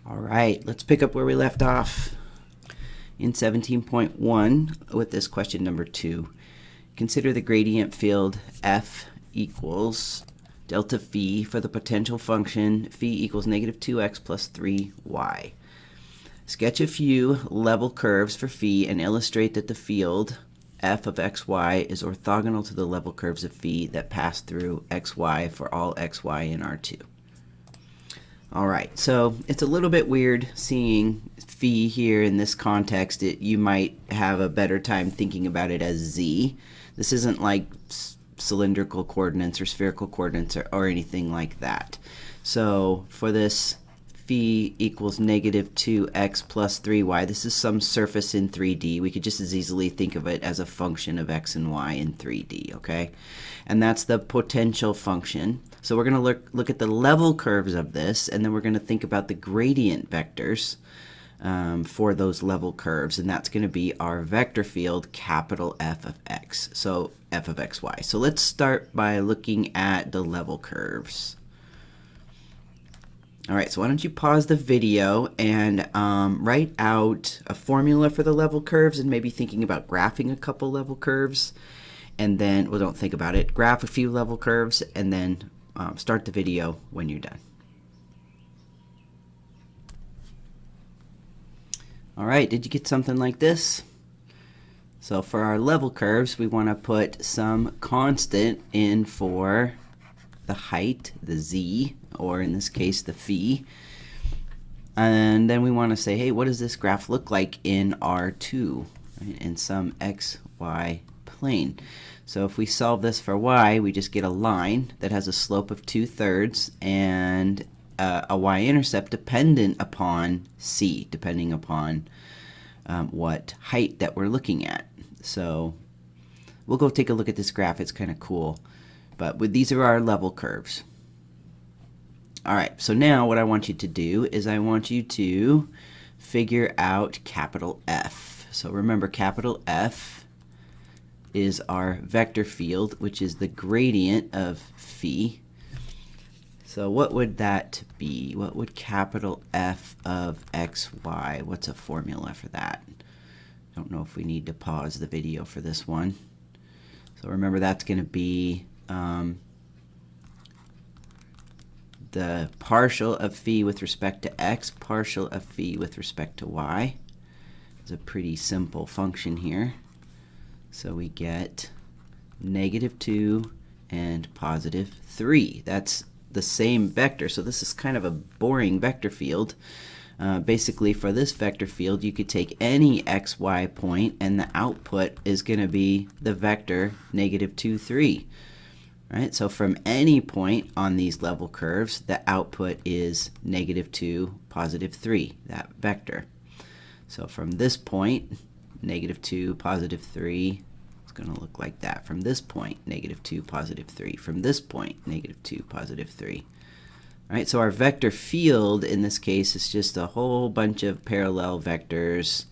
All right, let's pick up where we left off in 17.1 with this question number 2. Consider the gradient field f equals delta phi for the potential function phi equals negative 2x plus 3y. Sketch a few level curves for phi and illustrate that the field f of xy is orthogonal to the level curves of phi that pass through xy for all xy in R2. All right, so it's a little bit weird seeing phi here in this context. You might have a better time thinking about it as z. This isn't like cylindrical coordinates or spherical coordinates or anything like that. So for this phi equals negative 2x plus 3y, this is some surface in 3D. We could just as easily think of it as a function of x and y in 3D, okay? And that's the potential function. So we're going to look at the level curves of this, and then we're going to think about the gradient vectors for those level curves, and that's going to be our vector field, capital F of x, so f of xy. So let's start by looking at the level curves. All right, so why don't you pause the video and write out a formula for the level curves and maybe thinking about graphing a couple level curves, and then, well, don't think about it, graph a few level curves, and then start the video when you're done. All right, did you get something like this? So for our level curves, we want to put some constant in for the height, the z, or in this case, the phi. And then we want to say, hey, what does this graph look like in R2, right, in some x, y plane? So if we solve this for y, we just get a line that has a slope of 2/3 and a y-intercept dependent upon c, depending upon what height that we're looking at. So we'll go take a look at this graph. It's kind of cool. But these are our level curves. All right, so now what I want you to do is I want you to figure out capital F. So remember, capital F is our vector field, which is the gradient of phi. So what would that be? What would capital F of xy? What's a formula for that? Don't know if we need to pause the video for this one. So remember, that's going to be the partial of phi with respect to x, partial of phi with respect to y. It's a pretty simple function here. So we get negative 2 and positive 3. That's the same vector, so this is kind of a boring vector field. Basically, for this vector field, you could take any xy point, and the output is going to be the vector negative 2, 3. Right? So from any point on these level curves, the output is negative 2, positive 3, that vector. So from this point, negative 2, positive 3, it's going to look like that. From this point, negative 2, positive 3. From this point, negative 2, positive 3. All right, so our vector field in this case is just a whole bunch of parallel vectors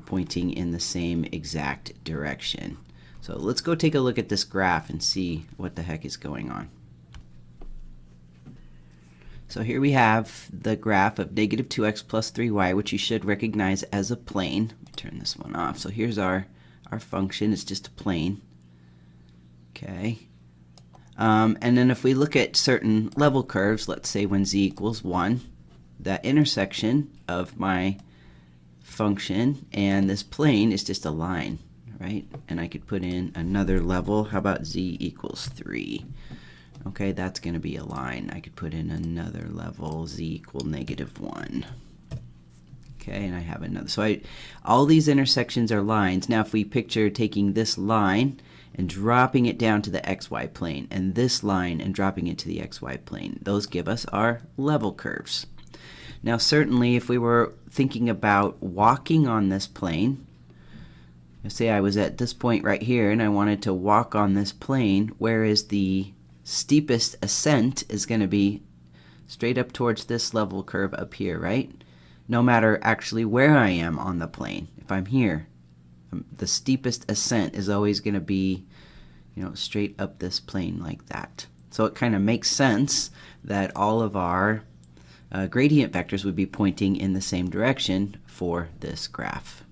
pointing in the same exact direction. So let's go take a look at this graph and see what the heck is going on. So here we have the graph of negative 2x plus 3y, which you should recognize as a plane. Let me turn this one off. So here's our function. It's just a plane. Okay. And then if we look at certain level curves, let's say when z equals 1, that intersection of my function and this plane is just a line, right? And I could put in another level. How about z equals 3? Okay, that's going to be a line. I could put in another level, z equal negative 1. Okay, and I have another. So all these intersections are lines. Now if we picture taking this line and dropping it down to the xy plane, and this line and dropping it to the xy plane, those give us our level curves. Now certainly if we were thinking about walking on this plane, let's say I was at this point right here and I wanted to walk on this plane, whereas the steepest ascent is going to be straight up towards this level curve up here, right? No matter actually where I am on the plane. If I'm here, the steepest ascent is always going to be, straight up this plane like that. So it kind of makes sense that all of our gradient vectors would be pointing in the same direction for this graph.